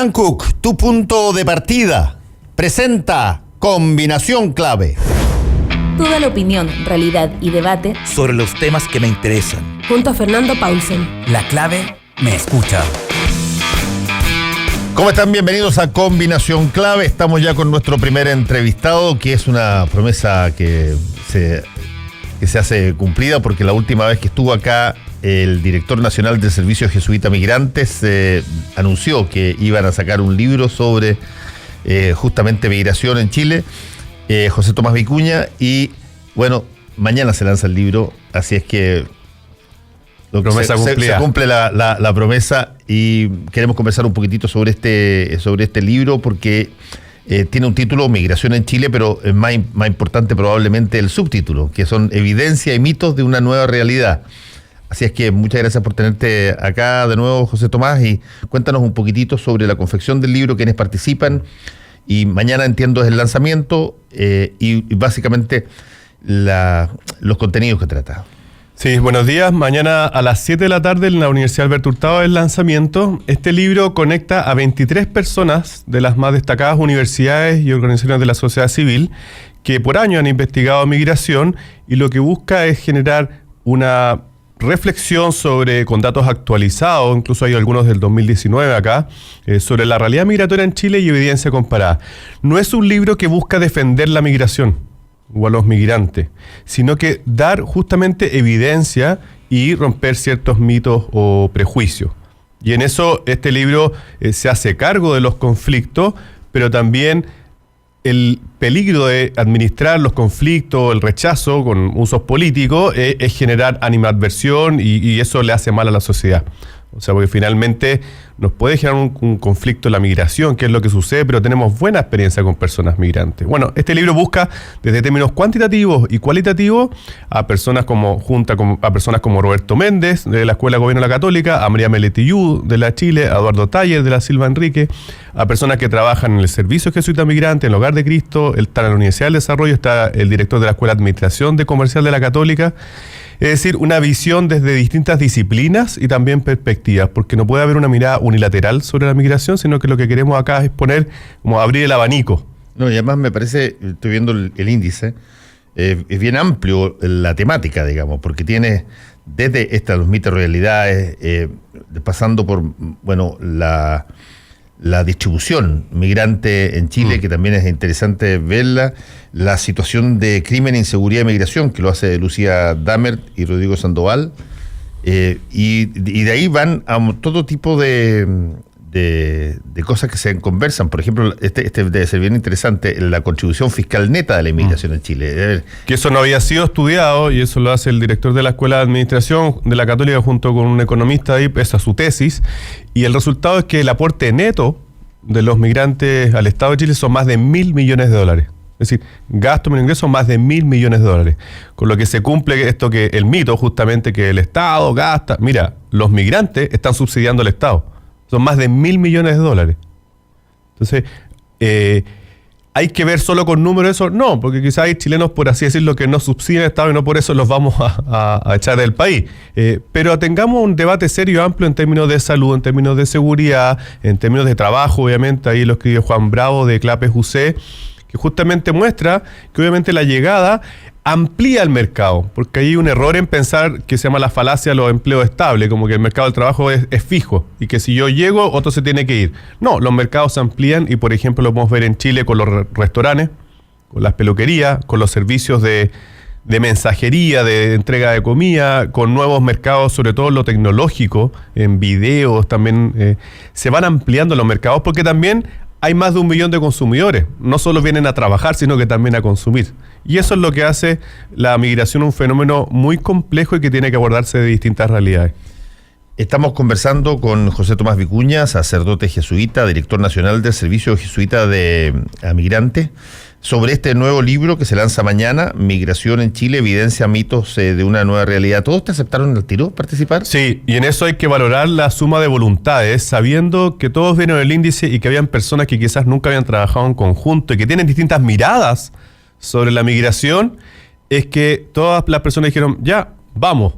Hankook, tu punto de partida, presenta Combinación Clave. Toda la opinión, realidad y debate sobre los temas que me interesan. Junto a Fernando Paulsen. La clave me escucha. ¿Cómo están? Bienvenidos a Combinación Clave. Estamos ya con nuestro primer entrevistado, que es una promesa que se hace cumplida, porque la última vez que estuvo acá el director nacional del Servicio Jesuita Migrantes anunció que iban a sacar un libro sobre justamente migración en Chile, José Tomás Vicuña, y bueno, mañana se lanza el libro, así es que se cumple la promesa, y queremos conversar un poquitito sobre este libro, porque tiene un título, Migración en Chile, pero es más importante probablemente el subtítulo, que son Evidencia y mitos de una nueva realidad. Así es que muchas gracias por tenerte acá de nuevo, José Tomás, y cuéntanos un poquitito sobre la confección del libro, quiénes participan, y mañana entiendo es el lanzamiento, y básicamente los contenidos que trata. Sí, buenos días. Mañana a las 7 de la tarde en la Universidad Alberto Hurtado el lanzamiento. Este libro conecta a 23 personas de las más destacadas universidades y organizaciones de la sociedad civil que por años han investigado migración, y lo que busca es generar una reflexión con datos actualizados, incluso hay algunos del 2019 acá, sobre la realidad migratoria en Chile y evidencia comparada. No es un libro que busca defender la migración o a los migrantes, sino que dar justamente evidencia y romper ciertos mitos o prejuicios. Y en eso este libro se hace cargo de los conflictos, pero también el peligro de administrar los conflictos, el rechazo con usos políticos, es generar animadversión, y eso le hace mal a la sociedad. O sea, porque finalmente nos puede generar un conflicto en la migración, que es lo que sucede, pero tenemos buena experiencia con personas migrantes. Bueno, este libro busca desde términos cuantitativos y cualitativos a personas como Roberto Méndez, de la Escuela de Gobierno de la Católica, a María Meletillú, de la Chile, a Eduardo Taller, de la Silva Enrique, a personas que trabajan en el Servicio Jesuita Migrante, en el Hogar de Cristo, está en la Universidad del Desarrollo, está el director de la Escuela de Administración de Comercial de la Católica. Es decir, una visión desde distintas disciplinas y también perspectivas, porque no puede haber una mirada unilateral sobre la migración, sino que lo que queremos acá es poner, como abrir el abanico. No, y además me parece, estoy viendo el índice, es bien amplio la temática, digamos, porque tiene desde los mitos, realidades, pasando por, bueno, la distribución migrante en Chile, que también es interesante verla, la situación de crimen, inseguridad y migración, que lo hace Lucía Dammert y Rodrigo Sandoval, y de ahí van a todo tipo de cosas que se conversan. Por ejemplo, este debe ser bien interesante, la contribución fiscal neta de la inmigración en Chile. Que eso no había sido estudiado, y eso lo hace el director de la Escuela de Administración de la Católica junto con un economista ahí, esa es su tesis, y el resultado es que el aporte neto de los migrantes al Estado de Chile son más de $1.000 millones. Es decir, gasto menos ingreso más de $1.000 millones. Con lo que se cumple esto, que el mito justamente que el Estado gasta. Mira, los migrantes están subsidiando al Estado. Son más de $1.000 millones. Entonces, ¿hay que ver solo con números eso? No, porque quizás hay chilenos, por así decirlo, que no subsidian al Estado y no por eso los vamos a echar del país. Pero tengamos un debate serio y amplio en términos de salud, en términos de seguridad, en términos de trabajo. Obviamente ahí lo escribió Juan Bravo de Clapes UC, que justamente muestra que obviamente la llegada amplía el mercado, porque hay un error en pensar que se llama la falacia de los empleos estables, como que el mercado del trabajo es fijo, y que si yo llego, otro se tiene que ir. No, los mercados se amplían, y por ejemplo lo podemos ver en Chile con los restaurantes, con las peluquerías, con los servicios de mensajería, de entrega de comida, con nuevos mercados, sobre todo lo tecnológico, en videos también, se van ampliando los mercados, porque también hay más de 1 millón de consumidores. No solo vienen a trabajar, sino que también a consumir. Y eso es lo que hace la migración un fenómeno muy complejo y que tiene que abordarse de distintas realidades. Estamos conversando con José Tomás Vicuña, sacerdote jesuita, director nacional del Servicio Jesuita de Migrantes, sobre este nuevo libro que se lanza mañana, Migración en Chile, evidencia, mitos de una nueva realidad. ¿Todos te aceptaron al tiro participar? Sí, y en eso hay que valorar la suma de voluntades, sabiendo que todos vieron el índice y que habían personas que quizás nunca habían trabajado en conjunto y que tienen distintas miradas sobre la migración. Es que todas las personas dijeron, ya, vamos.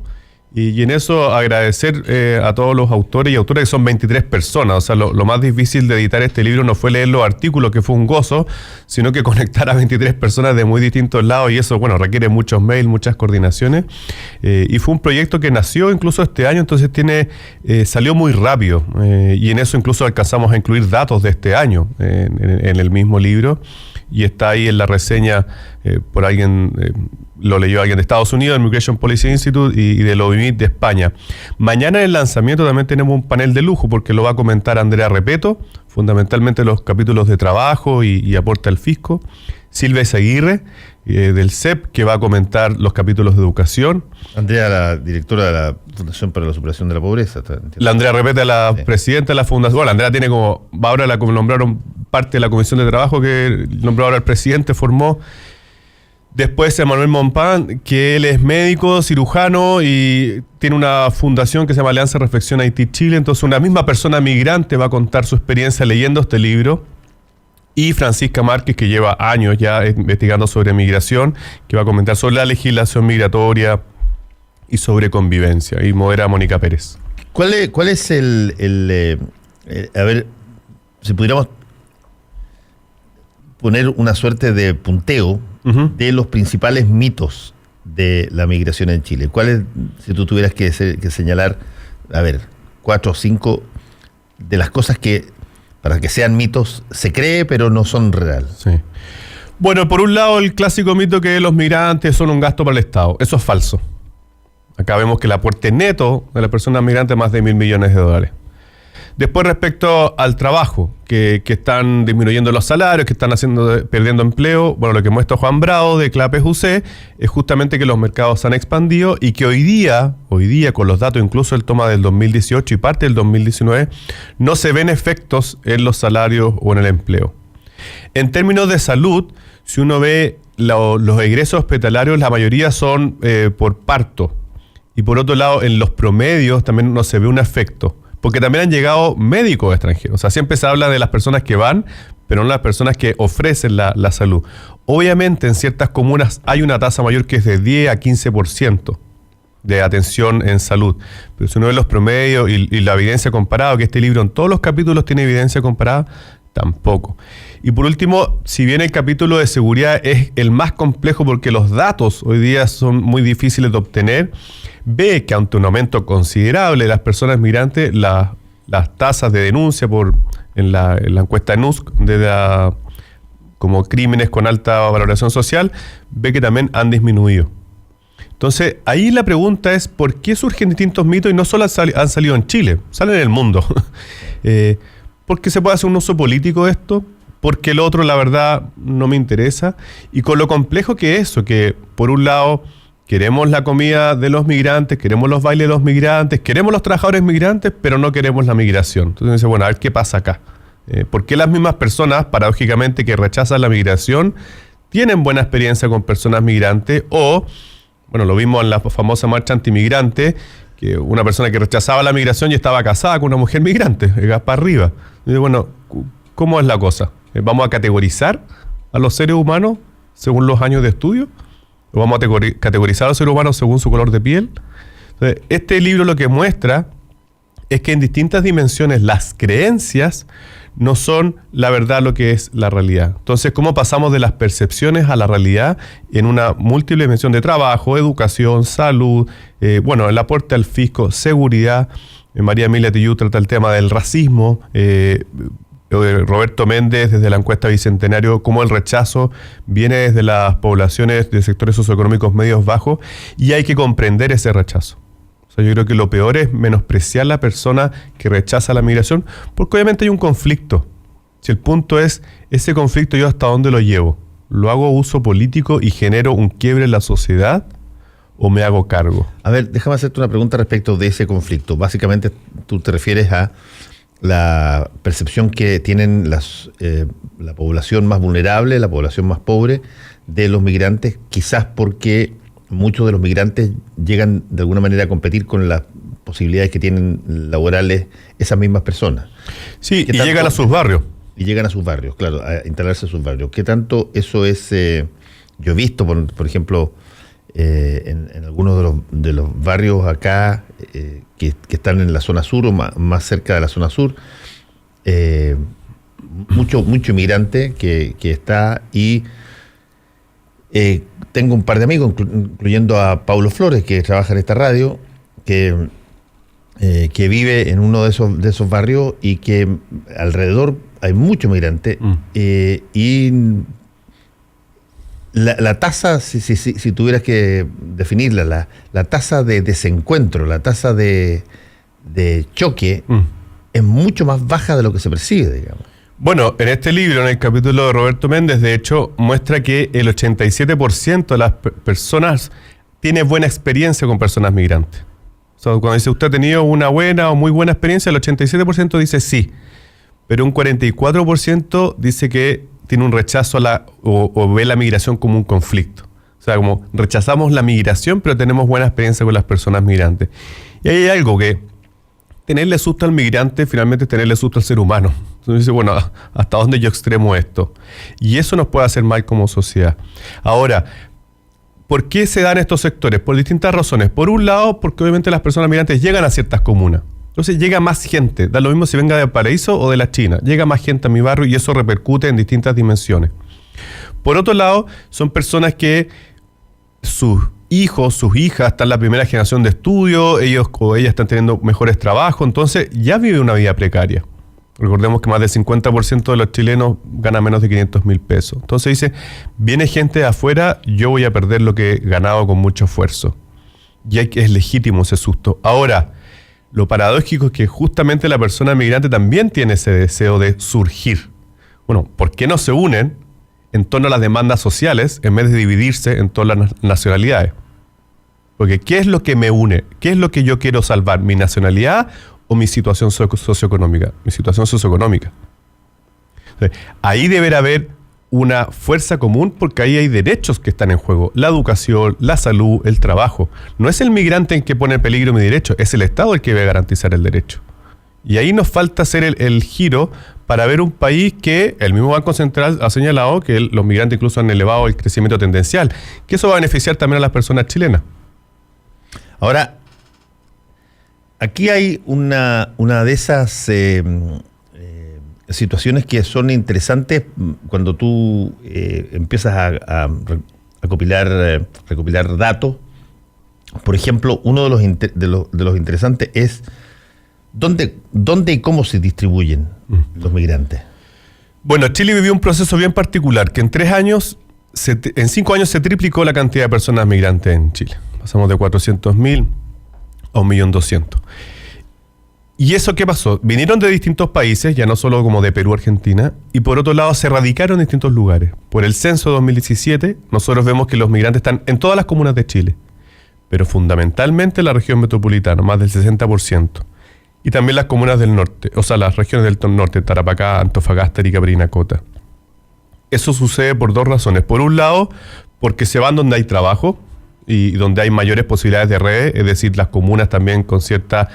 Y en eso agradecer a todos los autores y autoras, que son 23 personas. O sea, lo más difícil de editar este libro no fue leer los artículos, que fue un gozo, sino que conectar a 23 personas de muy distintos lados, y eso, bueno, requiere muchos mails, muchas coordinaciones. Y fue un proyecto que nació incluso este año, entonces salió muy rápido. Y en eso incluso alcanzamos a incluir datos de este año en el mismo libro. Y está ahí en la reseña por alguien, lo leyó alguien de Estados Unidos, del Migration Policy Institute, y del OIMIT de España. Mañana en el lanzamiento también tenemos un panel de lujo, porque lo va a comentar Andrea Repeto, fundamentalmente los capítulos de trabajo y aporte al fisco. Silvia Aguirre, del CEP, que va a comentar los capítulos de educación. Andrea, la directora de la Fundación para la Superación de la Pobreza. ¿Entiendes? La Andrea Repeto, la presidenta de la Fundación. Bueno, Andrea tiene ahora nombraron parte de la Comisión de Trabajo que nombró ahora el presidente, formó. Después Emmanuel Monpan, que él es médico, cirujano, y tiene una fundación que se llama Alianza Reflexión Haití Chile. Entonces una misma persona migrante va a contar su experiencia leyendo este libro. Y Francisca Márquez, que lleva años ya investigando sobre migración, que va a comentar sobre la legislación migratoria y sobre convivencia. Y modera Mónica Pérez. ¿Cuál es a ver, si pudiéramos poner una suerte de punteo de los principales mitos de la migración en Chile? ¿Cuáles, si tú tuvieras que señalar, 4 o 5 de las cosas que, para que sean mitos, se cree pero no son real? Sí. Bueno, por un lado, el clásico mito que los migrantes son un gasto para el Estado. Eso es falso. Acá vemos que el aporte neto de las personas migrantes es más de $1.000 millones. Después, respecto al trabajo, que están disminuyendo los salarios, que están perdiendo empleo, bueno, lo que muestra Juan Bravo de CLAPE UC es justamente que los mercados se han expandido y que hoy día, con los datos incluso el toma del 2018 y parte del 2019, no se ven efectos en los salarios o en el empleo. En términos de salud, si uno ve los egresos hospitalarios, la mayoría son por parto. Y por otro lado, en los promedios también no se ve un efecto. Porque también han llegado médicos extranjeros. O sea, siempre se habla de las personas que van, pero no las personas que ofrecen la salud. Obviamente, en ciertas comunas hay una tasa mayor que es de 10 a 15% de atención en salud. Pero si uno ve los promedios y la evidencia comparada, que este libro en todos los capítulos tiene evidencia comparada, tampoco. Y por último, si bien el capítulo de seguridad es el más complejo porque los datos hoy día son muy difíciles de obtener, ve que ante un aumento considerable de las personas migrantes, las tasas de denuncia en la encuesta NUSC como crímenes con alta valoración social, ve que también han disminuido. Entonces, ahí la pregunta es, ¿por qué surgen distintos mitos y no solo han salido en Chile, salen en el mundo? ¿Porque se puede hacer un uso político de esto? Porque el otro, la verdad, no me interesa. Y con lo complejo que es eso, que por un lado queremos la comida de los migrantes, queremos los bailes de los migrantes, queremos los trabajadores migrantes, pero no queremos la migración. Entonces dice, bueno, a ver qué pasa acá. ¿Por qué las mismas personas, paradójicamente, que rechazan la migración, tienen buena experiencia con personas migrantes? O, bueno, lo vimos en la famosa marcha antimigrante, que una persona que rechazaba la migración y estaba casada con una mujer migrante, para arriba. Y bueno, ¿cómo es la cosa? ¿Vamos a categorizar a los seres humanos según los años de estudio? ¿O vamos a categorizar a los seres humanos según su color de piel? Entonces, este libro lo que muestra es que en distintas dimensiones las creencias no son la verdad lo que es la realidad. Entonces, ¿cómo pasamos de las percepciones a la realidad en una múltiple dimensión de trabajo, educación, salud, el aporte al fisco, seguridad? María Emilia Tillú trata el tema del racismo, Roberto Méndez desde la encuesta Bicentenario, cómo el rechazo viene desde las poblaciones de sectores socioeconómicos medios bajos y hay que comprender ese rechazo. O sea, yo creo que lo peor es menospreciar a la persona que rechaza la migración, porque obviamente hay un conflicto. Si el punto es, ese conflicto yo hasta dónde lo llevo, ¿lo hago uso político y genero un quiebre en la sociedad o me hago cargo? A ver, déjame hacerte una pregunta respecto de ese conflicto. Básicamente tú te refieres a la percepción que tienen la población más vulnerable, la población más pobre de los migrantes, quizás porque muchos de los migrantes llegan de alguna manera a competir con las posibilidades que tienen laborales esas mismas personas. Sí, y llegan a sus barrios. Y llegan a sus barrios, claro, a instalarse en sus barrios. ¿Qué tanto eso es? Yo he visto, por ejemplo, en algunos de los barrios acá que están en la zona sur o más cerca de la zona sur. Mucho inmigrante que está, y tengo un par de amigos, incluyendo a Paulo Flores, que trabaja en esta radio, que vive en uno de esos barrios, y que alrededor hay mucho migrante, y la tasa, si tuvieras que definirla, la tasa de desencuentro, la tasa de choque es mucho más baja de lo que se percibe, digamos. Bueno, en este libro, en el capítulo de Roberto Méndez, de hecho, muestra que el 87% de las personas tiene buena experiencia con personas migrantes. O sea, cuando dice usted ha tenido una buena o muy buena experiencia, el 87% dice sí, pero un 44% dice que tiene un rechazo o ve la migración como un conflicto. O sea, como rechazamos la migración, pero tenemos buena experiencia con las personas migrantes. Y ahí hay algo que tenerle susto al migrante, finalmente tenerle susto al ser humano. Entonces dice, bueno, ¿hasta dónde yo extremo esto? Y eso nos puede hacer mal como sociedad. Ahora, ¿por qué se dan estos sectores? Por distintas razones. Por un lado, porque obviamente las personas migrantes llegan a ciertas comunas. Entonces llega más gente. Da lo mismo si venga de Paraíso o de la China. Llega más gente a mi barrio y eso repercute en distintas dimensiones. Por otro lado, son personas que sus hijos, sus hijas están en la primera generación de estudio, ellos o ellas están teniendo mejores trabajos, entonces ya vive una vida precaria. Recordemos que más del 50% de los chilenos gana menos de 500.000 pesos. Entonces dice, viene gente de afuera, yo voy a perder lo que he ganado con mucho esfuerzo. Y es legítimo ese susto. Ahora, lo paradójico es que justamente la persona migrante también tiene ese deseo de surgir. Bueno, ¿por qué no se unen en torno a las demandas sociales en vez de dividirse en todas las nacionalidades? Porque ¿qué es lo que me une? ¿Qué es lo que yo quiero salvar? ¿Mi nacionalidad o mi situación socioeconómica? Mi situación socioeconómica. Entonces, ahí deberá haber una fuerza común porque ahí hay derechos que están en juego. La educación, la salud, el trabajo. No es el migrante en que pone en peligro mi derecho, es el Estado el que debe garantizar el derecho. Y ahí nos falta hacer el giro para ver un país que el mismo Banco Central ha señalado que los migrantes incluso han elevado el crecimiento tendencial, que eso va a beneficiar también a las personas chilenas. Ahora, aquí hay una de esas situaciones que son interesantes cuando tú empiezas a recopilar datos. Por ejemplo, uno de los interesantes es ¿dónde y cómo se distribuyen los migrantes? Bueno, Chile vivió un proceso bien particular, que en 5 años se triplicó la cantidad de personas migrantes en Chile. Pasamos de 400.000 a 1.200.000. ¿Y eso qué pasó? Vinieron de distintos países, ya no solo como de Perú, Argentina, y por otro lado se radicaron en distintos lugares. Por el censo de 2017, nosotros vemos que los migrantes están en todas las comunas de Chile, pero fundamentalmente en la región metropolitana, más del 60%. Y también las comunas del norte, o sea, las regiones del norte, Tarapacá, Antofagasta, Arica, Parinacota. Eso sucede por 2 razones. Por un lado, porque se van donde hay trabajo y donde hay mayores posibilidades de redes, es decir, las comunas también con ciertas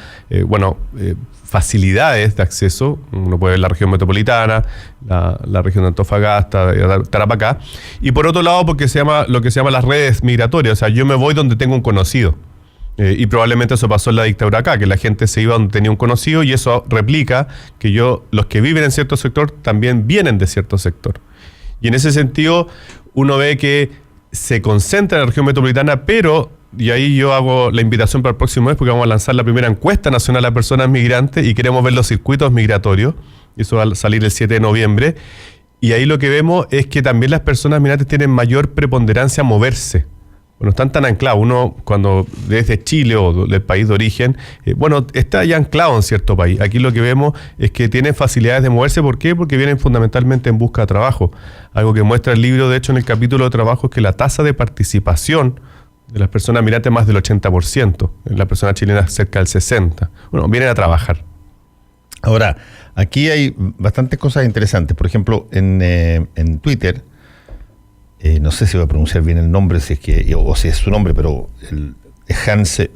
facilidades de acceso. Uno puede ver la región metropolitana, la región de Antofagasta, Tarapacá. Y por otro lado, porque se llama lo que se llama las redes migratorias. O sea, yo me voy donde tengo un conocido. Y probablemente eso pasó en la dictadura acá, que la gente se iba donde tenía un conocido y eso replica que los que viven en cierto sector también vienen de cierto sector. Y en ese sentido, uno ve que se concentra en la región metropolitana, pero, y ahí yo hago la invitación para el próximo mes, porque vamos a lanzar la primera encuesta nacional a personas migrantes y queremos ver los circuitos migratorios. Eso va a salir el 7 de noviembre. Y ahí lo que vemos es que también las personas migrantes tienen mayor preponderancia a moverse. Bueno, están tan anclados. Uno, cuando desde Chile o del país de origen, está ya anclado en cierto país. Aquí lo que vemos es que tienen facilidades de moverse. ¿Por qué? Porque vienen fundamentalmente en busca de trabajo. Algo que muestra el libro, de hecho, en el capítulo de trabajo, es que la tasa de participación de las personas migrantes es más del 80%. En la persona chilena cerca del 60%. Bueno, vienen a trabajar. Ahora, aquí hay bastantes cosas interesantes. Por ejemplo, en Twitter, no sé si voy a pronunciar bien el nombre, o si es su nombre, pero Hans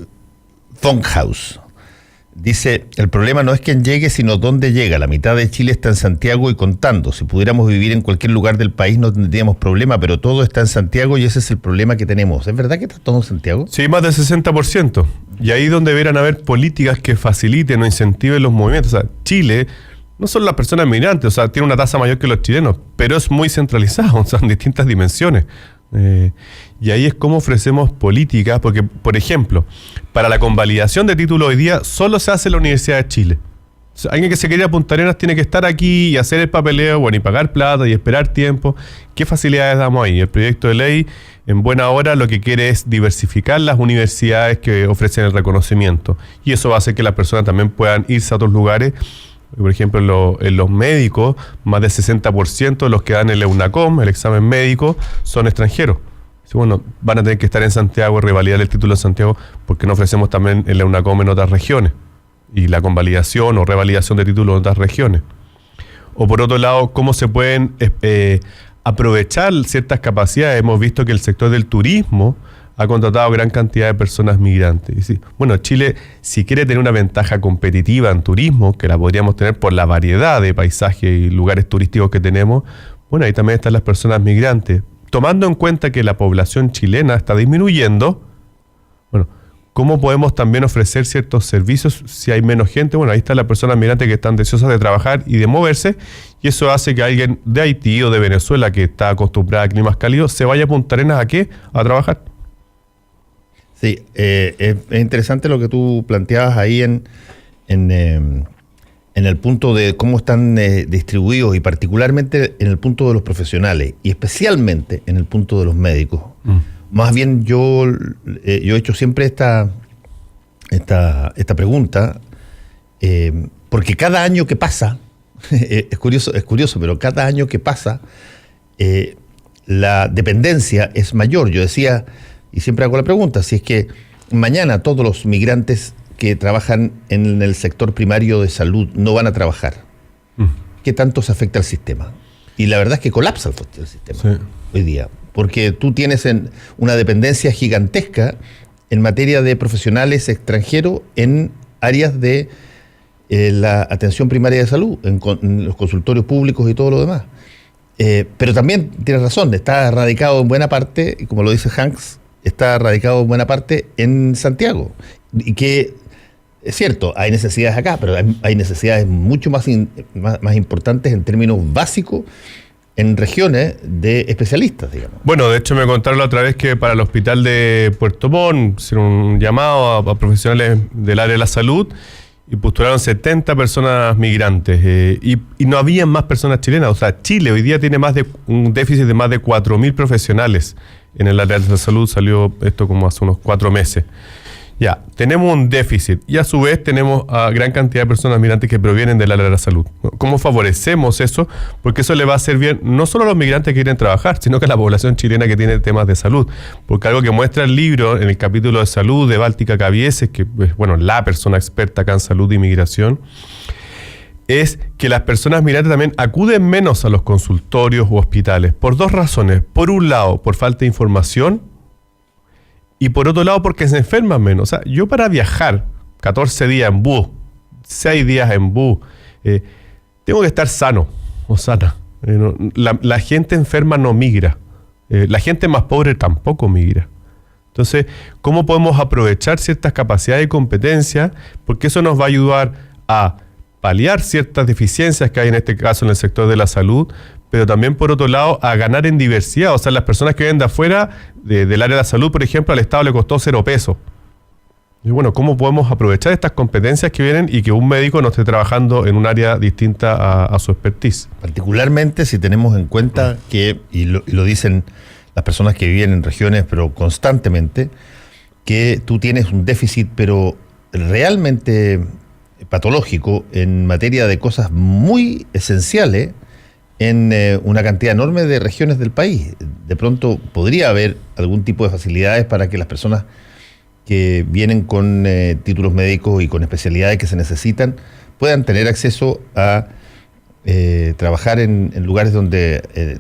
Funkhaus Dice, el problema no es quién llegue, sino dónde llega. La mitad de Chile está en Santiago y contando. Si pudiéramos vivir en cualquier lugar del país no tendríamos problema, pero todo está en Santiago y ese es el problema que tenemos. ¿Es verdad que está todo en Santiago? Sí, más del 60%. Y ahí donde deberán haber políticas que faciliten o incentiven los movimientos. O sea, Chile no son las personas migrantes, o sea, tiene una tasa mayor que los chilenos, pero es muy centralizado, o sea, en distintas dimensiones. Y ahí es como ofrecemos políticas, porque, por ejemplo, para la convalidación de título hoy día solo se hace en la Universidad de Chile. O sea, alguien que se quiera a Punta Arenas tiene que estar aquí y hacer el papeleo, bueno, y pagar plata y esperar tiempo. ¿Qué facilidades damos ahí? El proyecto de ley, en buena hora, lo que quiere es diversificar las universidades que ofrecen el reconocimiento. Y eso va a hacer que las personas también puedan irse a otros lugares. Por ejemplo, en los médicos, más del 60% de los que dan el EUNACOM, el examen médico, son extranjeros. Bueno, van a tener que estar en Santiago y revalidar el título en Santiago porque no ofrecemos también el EUNACOM en otras regiones y la convalidación o revalidación de títulos en otras regiones. O por otro lado, cómo se pueden aprovechar ciertas capacidades. Hemos visto que el sector del turismo ha contratado gran cantidad de personas migrantes. Y sí, bueno, Chile, si quiere tener una ventaja competitiva en turismo, que la podríamos tener por la variedad de paisajes y lugares turísticos que tenemos, bueno, ahí también están las personas migrantes. Tomando en cuenta que la población chilena está disminuyendo, bueno, ¿cómo podemos también ofrecer ciertos servicios si hay menos gente? Bueno, ahí están las personas migrantes que están deseosas de trabajar y de moverse, y eso hace que alguien de Haití o de Venezuela que está acostumbrada a climas cálidos se vaya a Punta Arenas ¿a qué? A trabajar. Sí, es interesante lo que tú planteabas ahí en el punto de cómo están distribuidos y particularmente en el punto de los profesionales y especialmente en el punto de los médicos. Más bien yo he hecho siempre esta pregunta porque cada año que pasa, es curioso, pero cada año que pasa la dependencia es mayor. Yo decía, y siempre hago la pregunta, si es que mañana todos los migrantes que trabajan en el sector primario de salud no van a trabajar, ¿qué tanto se afecta al sistema? Y la verdad es que colapsa el sistema hoy día, porque tú tienes una dependencia gigantesca en materia de profesionales extranjeros en áreas de la atención primaria de salud, en los consultorios públicos y todo lo demás. Pero también tienes razón, está radicado en buena parte, como lo dice Hanks, está radicado en buena parte en Santiago. Y que es cierto, hay necesidades acá, pero hay necesidades mucho más importantes en términos básicos en regiones de especialistas, digamos. Bueno, de hecho me contaron la otra vez que para el hospital de Puerto Montt hicieron un llamado a profesionales del área de la salud y postularon 70 personas migrantes y no había más personas chilenas. O sea, Chile hoy día tiene un déficit de más de 4.000 profesionales en el área de la salud. Salió esto como hace unos 4 meses. Ya, tenemos un déficit y a su vez tenemos a gran cantidad de personas migrantes que provienen del área de la salud. ¿Cómo favorecemos eso? Porque eso le va a hacer bien no solo a los migrantes que quieren trabajar, sino que a la población chilena que tiene temas de salud. Porque algo que muestra el libro en el capítulo de salud de Báltica Cabieses, que es la persona experta acá en salud y migración, es que las personas migrantes también acuden menos a los consultorios u hospitales por 2 razones. Por un lado, por falta de información, y por otro lado, porque se enferman menos. O sea, yo para viajar 14 días en bus, 6 días en bus, tengo que estar sano o sana. La gente enferma no migra. La gente más pobre tampoco migra. Entonces, ¿cómo podemos aprovechar ciertas capacidades y competencias? Porque eso nos va a ayudar a paliar ciertas deficiencias que hay en este caso en el sector de la salud, pero también por otro lado a ganar en diversidad. O sea, las personas que vienen de afuera, del área de la salud, por ejemplo, al Estado le costó 0 pesos. Y bueno, ¿cómo podemos aprovechar estas competencias que vienen y que un médico no esté trabajando en un área distinta a su expertise? Particularmente si tenemos en cuenta que, y lo dicen las personas que viven en regiones, pero constantemente, que tú tienes un déficit, pero realmente patológico en materia de cosas muy esenciales en una cantidad enorme de regiones del país. De pronto podría haber algún tipo de facilidades para que las personas que vienen con títulos médicos y con especialidades que se necesitan puedan tener acceso a trabajar en lugares donde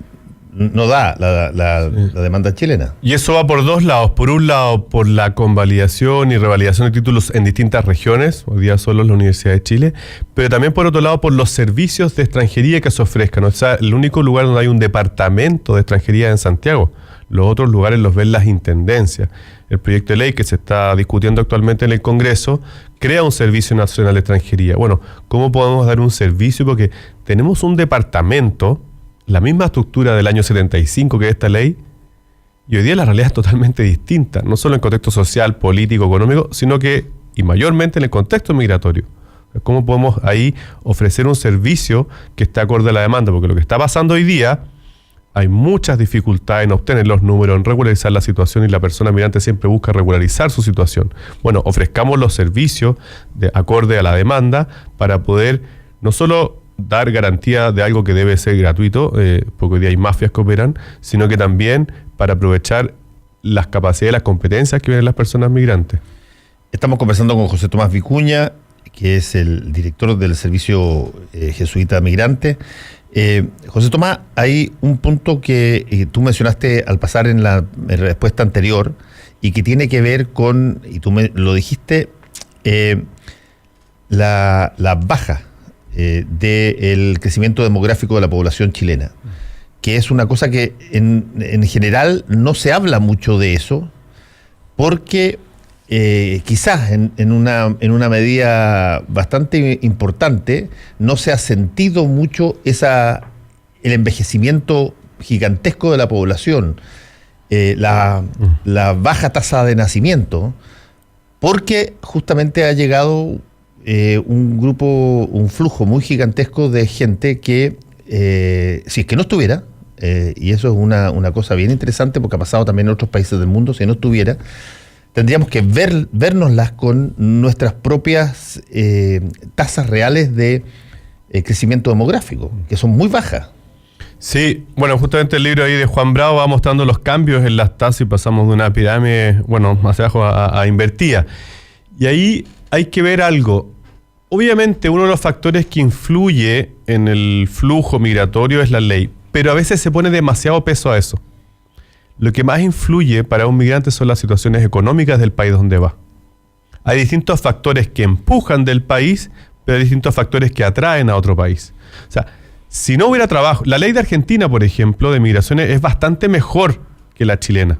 no da la demanda chilena. Y eso va por dos lados. Por un lado, por la convalidación y revalidación de títulos en distintas regiones, hoy día solo en la Universidad de Chile, pero también por otro lado por los servicios de extranjería que se ofrezcan. O sea, el único lugar donde hay un departamento de extranjería es en Santiago. Los otros lugares los ven las intendencias. El proyecto de ley que se está discutiendo actualmente en el Congreso crea un Servicio Nacional de Extranjería. Bueno, ¿cómo podemos dar un servicio? Porque tenemos un departamento, la misma estructura del año 75 que es esta ley, y hoy día la realidad es totalmente distinta, no solo en contexto social, político, económico, sino que, y mayormente en el contexto migratorio. ¿Cómo podemos ahí ofrecer un servicio que esté acorde a la demanda? Porque lo que está pasando hoy día, hay muchas dificultades en obtener los números, en regularizar la situación, y la persona migrante siempre busca regularizar su situación. Bueno, ofrezcamos los servicios de acorde a la demanda para poder no solo dar garantía de algo que debe ser gratuito, porque hoy día hay mafias que operan, sino que también para aprovechar las capacidades y las competencias que tienen las personas migrantes. Estamos conversando con José Tomás Vicuña, que es el director del Servicio Jesuita Migrante. José Tomás, hay un punto que tú mencionaste al pasar en la respuesta anterior y que tiene que ver con, y tú me lo dijiste, la baja del crecimiento demográfico de la población chilena, que es una cosa que en general no se habla mucho de eso, porque quizás en una medida bastante importante no se ha sentido mucho el envejecimiento gigantesco de la población, la baja tasa de nacimiento, porque justamente ha llegado un flujo muy gigantesco de gente que, si es que no estuviera, y eso es una cosa bien interesante porque ha pasado también en otros países del mundo, si no estuviera, tendríamos que vernoslas con nuestras propias tasas reales de crecimiento demográfico, que son muy bajas. Sí, bueno, justamente el libro ahí de Juan Bravo va mostrando los cambios en las tasas y pasamos de una pirámide, bueno, hacia abajo a invertida. Y ahí hay que ver algo. Obviamente uno de los factores que influye en el flujo migratorio es la ley, pero a veces se pone demasiado peso a eso. Lo que más influye para un migrante son las situaciones económicas del país donde va. Hay distintos factores que empujan del país, pero hay distintos factores que atraen a otro país. O sea, si no hubiera trabajo, la ley de Argentina, por ejemplo, de migraciones es bastante mejor que la chilena.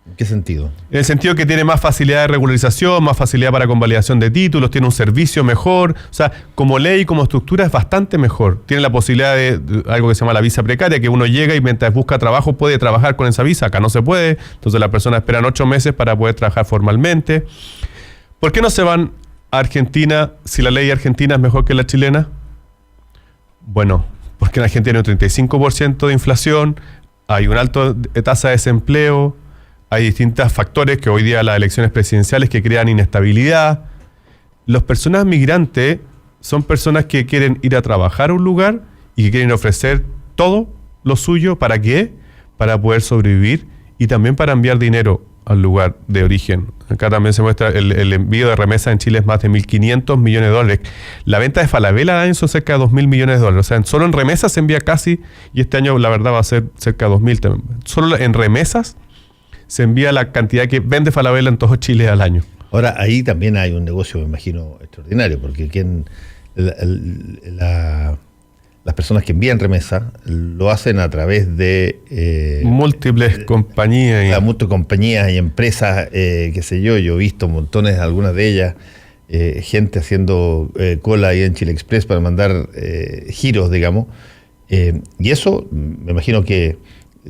¿En qué sentido? En el sentido que tiene más facilidad de regularización, más facilidad para convalidación de títulos, tiene un servicio mejor. O sea, como ley, como estructura es bastante mejor. Tiene la posibilidad de algo que se llama la visa precaria, que uno llega y mientras busca trabajo puede trabajar con esa visa. Acá no se puede. Entonces la persona espera 8 meses para poder trabajar formalmente. ¿Por qué no se van a Argentina si la ley argentina es mejor que la chilena? Bueno, porque en Argentina hay un 35% de inflación, hay una alta tasa de desempleo, hay distintos factores que hoy día las elecciones presidenciales que crean inestabilidad. Las personas migrantes son personas que quieren ir a trabajar a un lugar y que quieren ofrecer todo lo suyo. ¿Para qué? Para poder sobrevivir y también para enviar dinero al lugar de origen. Acá también se muestra el envío de remesas en Chile es más de 1.500 millones de dólares. La venta de Falabella al año son cerca de 2.000 millones de dólares. O sea, solo en remesas se envía casi, y este año la verdad va a ser cerca de 2.000 también. Solo en remesas se envía la cantidad que vende Falabella en todo Chile al año. Ahora, ahí también hay un negocio, me imagino, extraordinario, porque las personas que envían remesa lo hacen a través de múltiples compañías. Las múltiples compañías y empresas, qué sé yo he visto montones, algunas de ellas, gente haciendo cola ahí en Chile Express para mandar giros, digamos. Y eso, me imagino que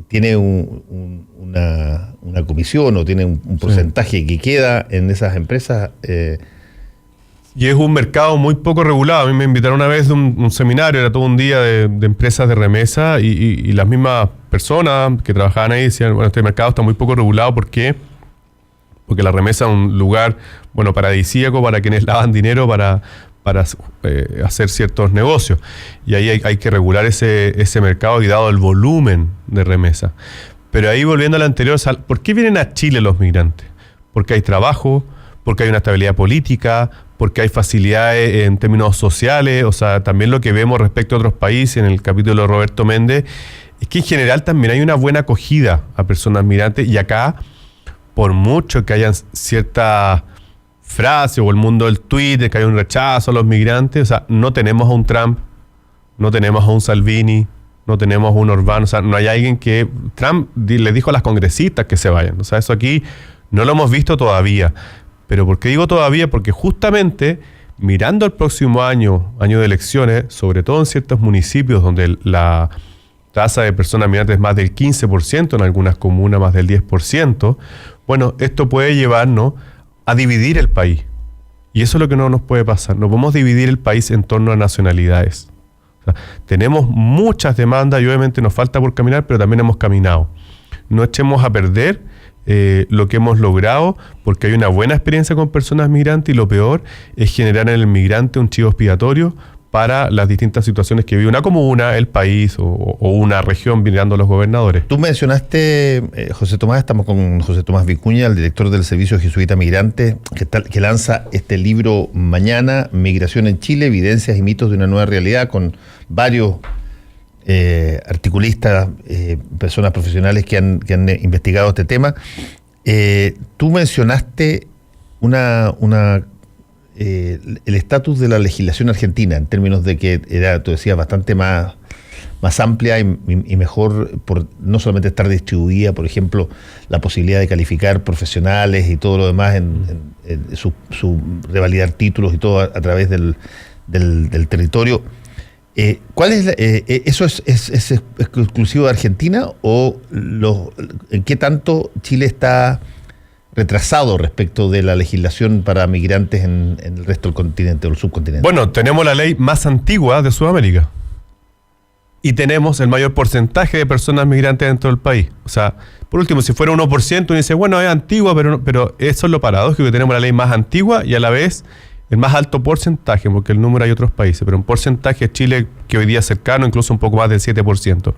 tiene una comisión o tiene un porcentaje que queda en esas empresas. Y es un mercado muy poco regulado. A mí me invitaron una vez de un seminario, era todo un día de empresas de remesa y las mismas personas que trabajaban ahí decían, bueno, este mercado está muy poco regulado. ¿Por qué? Porque la remesa es un lugar, bueno, paradisíaco para quienes lavan dinero para hacer ciertos negocios. Y ahí hay que regular ese mercado y dado el volumen de remesa. Pero ahí volviendo a lo anterior, ¿por qué vienen a Chile los migrantes? Porque hay trabajo, porque hay una estabilidad política, porque hay facilidades en términos sociales, o sea, también lo que vemos respecto a otros países, en el capítulo de Roberto Méndez, es que en general también hay una buena acogida a personas migrantes, y acá, por mucho que hayan ciertas frases o el mundo del tweet de que hay un rechazo a los migrantes, o sea, no tenemos a un Trump, no tenemos a un Salvini, no tenemos a un Orbán, o sea, no hay alguien que... Trump le dijo a las congresistas que se vayan, o sea, eso aquí no lo hemos visto todavía. Pero ¿por qué digo todavía? Porque justamente mirando el próximo año de elecciones, sobre todo en ciertos municipios donde la tasa de personas migrantes es más del 15%, en algunas comunas más del 10%, bueno, esto puede llevarnos a dividir el país. Y eso es lo que no nos puede pasar. No podemos dividir el país en torno a nacionalidades. O sea, tenemos muchas demandas y obviamente nos falta por caminar, pero también hemos caminado. No echemos a perder lo que hemos logrado, porque hay una buena experiencia con personas migrantes, y lo peor es generar en el migrante un chivo expiatorio para las distintas situaciones que vive una comuna, el país o una región mirando a los gobernadores. Tú mencionaste, José Tomás, estamos con José Tomás Vicuña, el director del Servicio Jesuita Migrante, que lanza este libro mañana, Migración en Chile, Evidencias y Mitos de una Nueva Realidad, con varios articulistas, personas profesionales que han investigado este tema. Tú mencionaste el estatus de la legislación argentina, en términos de que era, tú decías, bastante más amplia y mejor, por no solamente estar distribuida, por ejemplo, la posibilidad de calificar profesionales y todo lo demás, en su revalidar títulos y todo a través del territorio. ¿Cuál es eso es exclusivo de Argentina, o en qué tanto Chile está retrasado respecto de la legislación para migrantes en el resto del continente o el subcontinente? Bueno, tenemos la ley más antigua de Sudamérica y tenemos el mayor porcentaje de personas migrantes dentro del país. O sea, por último, si fuera 1%, uno dice, bueno, es antigua, pero eso es lo paradójico, que tenemos la ley más antigua y a la vez el más alto porcentaje, porque el número hay otros países, pero en porcentaje Chile, que hoy día es cercano, incluso un poco más del 7%.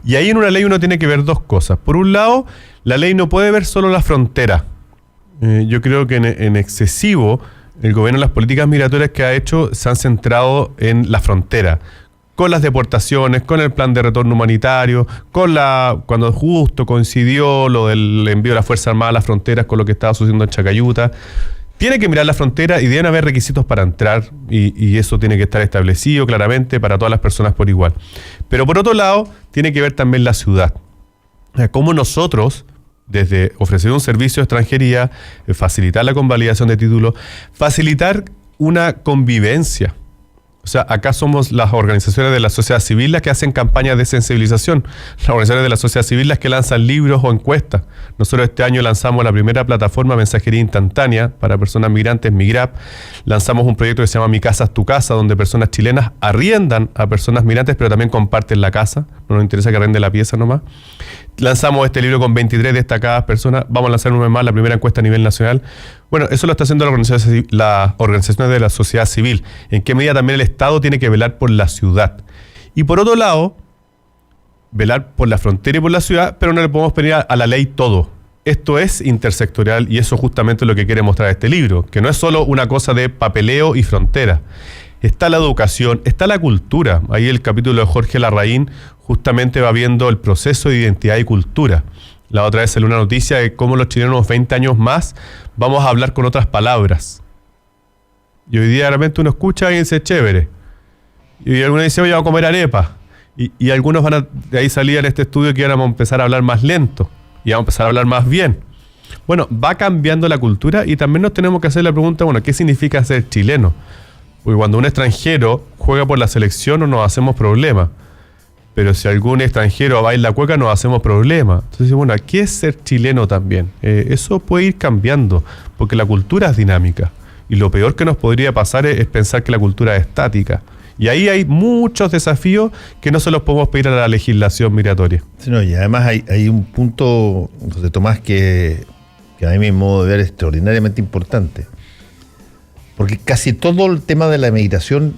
Y ahí en una ley uno tiene que ver dos cosas. Por un lado, la ley no puede ver solo la frontera. Yo creo que en excesivo, el gobierno, las políticas migratorias que ha hecho se han centrado en la frontera, con las deportaciones, con el plan de retorno humanitario, cuando justo coincidió lo del envío de la Fuerza Armada a las fronteras con lo que estaba sucediendo en Chacayuta. Tiene que mirar la frontera y deben haber requisitos para entrar, y eso tiene que estar establecido claramente para todas las personas por igual. Pero por otro lado, tiene que ver también la ciudad. O sea, cómo nosotros, desde ofrecer un servicio de extranjería, facilitar la convalidación de títulos, facilitar una convivencia. O sea, acá somos las organizaciones de la sociedad civil las que hacen campañas de sensibilización, las organizaciones de la sociedad civil las que lanzan libros o encuestas. Nosotros este año lanzamos la primera plataforma de mensajería instantánea para personas migrantes, Migrap. Lanzamos un proyecto que se llama Mi Casa es tu Casa, donde personas chilenas arriendan a personas migrantes, pero también comparten la casa. No nos interesa que arrende la pieza nomás. Lanzamos este libro con 23 destacadas personas. Vamos a lanzar un mes más, la primera encuesta a nivel nacional. Bueno, eso lo está haciendo las organizaciones de la sociedad civil. En qué medida también el Estado tiene que velar por la ciudad. Y por otro lado, velar por la frontera y por la ciudad, pero no le podemos pedir a la ley todo. Esto es intersectorial, y eso justamente es lo que quiere mostrar este libro, que no es solo una cosa de papeleo y frontera. Está la educación, está la cultura. Ahí el capítulo de Jorge Larraín justamente va viendo el proceso de identidad y cultura. La otra vez salió una noticia de cómo los chilenos 20 años más vamos a hablar con otras palabras. Y hoy día realmente uno escucha y dice, chévere. Y algunos dicen, oye, vamos a comer arepa. Y algunos van a de ahí salir en este estudio que vamos a empezar a hablar más lento. Y vamos a empezar a hablar más bien. Bueno, va cambiando la cultura, y también nos tenemos que hacer la pregunta, bueno, ¿qué significa ser chileno? Porque cuando un extranjero juega por la selección no nos hacemos problemas. Pero si algún extranjero baila cueca nos hacemos problemas. Entonces, bueno, ¿qué es ser chileno también? Eso puede ir cambiando, porque la cultura es dinámica. Y lo peor que nos podría pasar es pensar que la cultura es estática. Y ahí hay muchos desafíos que no se los podemos pedir a la legislación migratoria. Sí, no, y además hay un punto, José Tomás, que a mí, mi modo de ver, es extraordinariamente importante. Porque casi todo el tema de la migración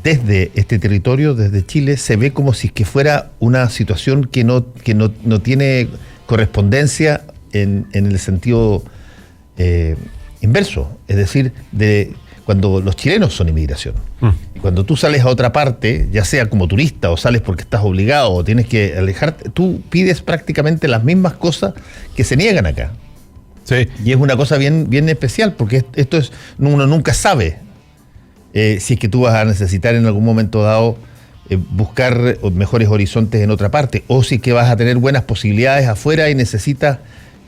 desde este territorio, desde Chile, se ve como si que fuera una situación que no tiene correspondencia en el sentido inverso. Es decir, cuando los chilenos son inmigración. Y cuando tú sales a otra parte, ya sea como turista o sales porque estás obligado o tienes que alejarte, tú pides prácticamente las mismas cosas que se niegan acá. Sí. Y es una cosa bien, bien especial, porque esto es, uno nunca sabe si es que tú vas a necesitar en algún momento dado buscar mejores horizontes en otra parte, o si es que vas a tener buenas posibilidades afuera y necesitas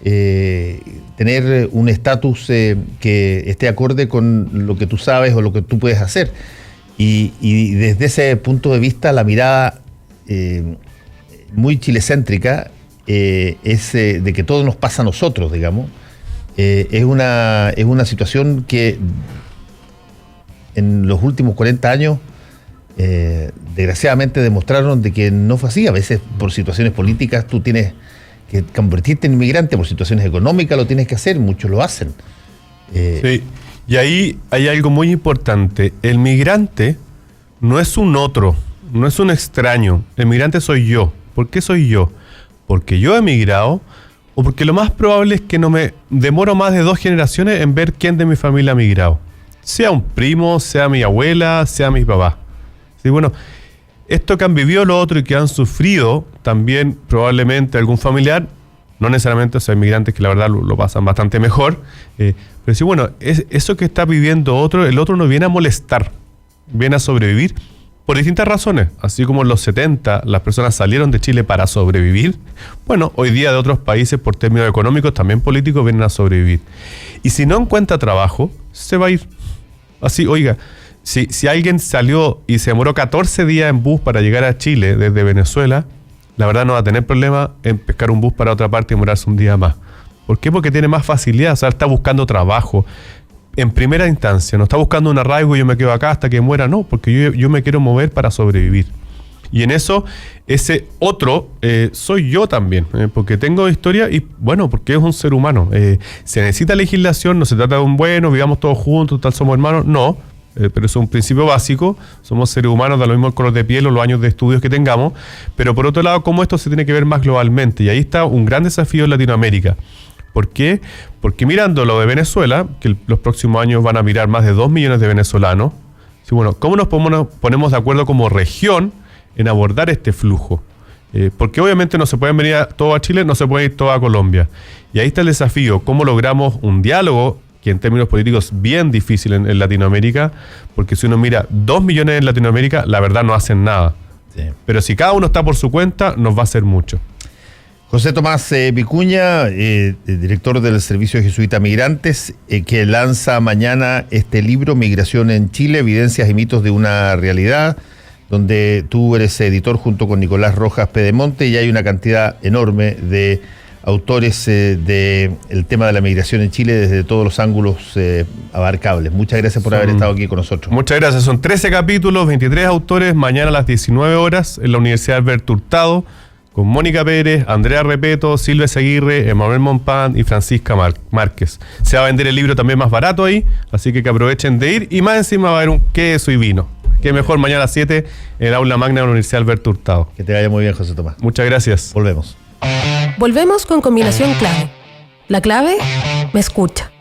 tener un estatus que esté acorde con lo que tú sabes o lo que tú puedes hacer. Y desde ese punto de vista, la mirada muy chilecéntrica es de que todo nos pasa a nosotros, digamos. Es una situación que en los últimos 40 años desgraciadamente demostraron de que no fue así. A veces por situaciones políticas tú tienes que convertirte en inmigrante, por situaciones económicas lo tienes que hacer, muchos lo hacen. Sí, y ahí hay algo muy importante. El migrante no es un otro, no es un extraño. El migrante soy yo. ¿Por qué soy yo? Porque yo he migrado o porque lo más probable es que no me demoro más de 2 generaciones en ver quién de mi familia ha migrado. Sea un primo, sea mi abuela, sea mi papá. Sí, bueno, esto que han vivido lo otro y que han sufrido también probablemente algún familiar, no necesariamente, o sea, inmigrantes que la verdad lo pasan bastante mejor, pero sí, bueno, eso que está viviendo otro, el otro no viene a molestar, viene a sobrevivir por distintas razones. Así como en los 70 las personas salieron de Chile para sobrevivir, bueno, hoy día de otros países por términos económicos, también políticos, vienen a sobrevivir. Y si no encuentra trabajo, se va a ir. Así, oiga, si alguien salió y se demoró 14 días en bus para llegar a Chile desde Venezuela, la verdad no va a tener problema en pescar un bus para otra parte y demorarse un día más. ¿Por qué? Porque tiene más facilidad, o sea, está buscando trabajo. En primera instancia, no está buscando un arraigo y yo me quedo acá hasta que muera, no, porque yo me quiero mover para sobrevivir. Y en eso, ese otro soy yo también, porque tengo historia y, bueno, porque es un ser humano. Se necesita legislación, no se trata de un bueno, vivamos todos juntos, tal, somos hermanos, no. Pero es un principio básico, somos seres humanos, da lo mismo el color de piel o los años de estudios que tengamos, pero por otro lado, cómo esto se tiene que ver más globalmente, y ahí está un gran desafío en Latinoamérica. ¿Por qué? Porque mirando lo de Venezuela, que los próximos años van a mirar más de 2 millones de venezolanos, sí, bueno, ¿cómo nos ponemos de acuerdo como región en abordar este flujo? Porque obviamente no se pueden venir todos a Chile, no se puede ir todos a Colombia, y ahí está el desafío, ¿cómo logramos un diálogo que en términos políticos bien difícil en Latinoamérica? Porque si uno mira 2 millones en Latinoamérica, la verdad no hacen nada. Sí. Pero si cada uno está por su cuenta, nos va a hacer mucho. José Tomás Vicuña, director del Servicio Jesuita Migrantes, que lanza mañana este libro, Migración en Chile, Evidencias y Mitos de una Realidad, donde tú eres editor junto con Nicolás Rojas Pedemonte, y hay una cantidad enorme de autores del tema de la migración en Chile desde todos los ángulos abarcables. Muchas gracias por haber estado aquí con nosotros. Muchas gracias. Son 13 capítulos, 23 autores, mañana a las 19 horas en la Universidad Alberto Hurtado, con Mónica Pérez, Andrea Repeto, Silvia Seguirre, Emanuel Monpán y Francisca Márquez. Se va a vender el libro también más barato ahí, así que aprovechen de ir, y más encima va a haber un queso y vino. Qué mejor, mañana a las 7 en el aula magna de la Universidad Alberto Hurtado. Que te vaya muy bien, José Tomás. Muchas gracias. Volvemos. Volvemos con combinación clave. La clave me escucha.